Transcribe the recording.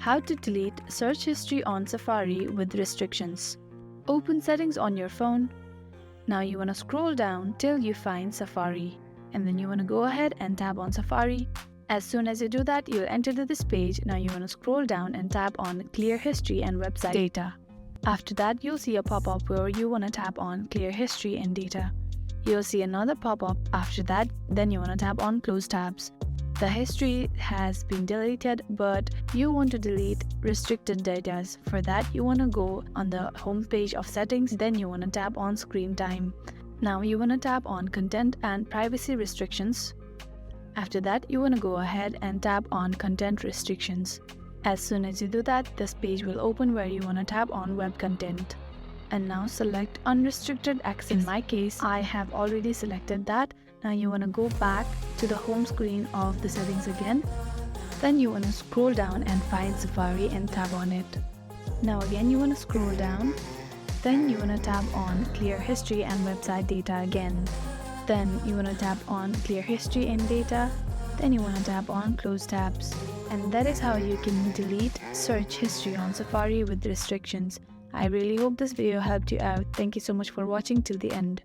How to delete search history on Safari with restrictions. Open settings on your phone. Now you want to scroll down till you find Safari, and then you want to go ahead and tap on Safari. As soon as you do that, you'll enter to this page. Now you want to scroll down and tap on Clear History and Website Data. After that, you'll see a pop-up where you want to tap on Clear History and Data. You'll see another pop-up after that, then you want to tap on Close Tabs. The history has been deleted, but you want to delete restricted data. For that, you want to go on the home page of settings, then you want to tap on Screen Time. Now you want to tap on Content and Privacy Restrictions. After that, you want to go ahead and tap on Content Restrictions. As soon as you do that, this page will open where you want to tap on Web Content. And now select Unrestricted Access. In my case, I have already selected that. Now you want to go back to the home screen of the settings again. Then you want to scroll down and find Safari and tap on it. Now again you want to scroll down. Then you want to tap on Clear History and Website Data again. Then you want to tap on Clear History and Data. Then you want to tap on Close Tabs. And that is how you can delete search history on Safari with restrictions. I really hope this video helped you out. Thank you so much for watching till the end.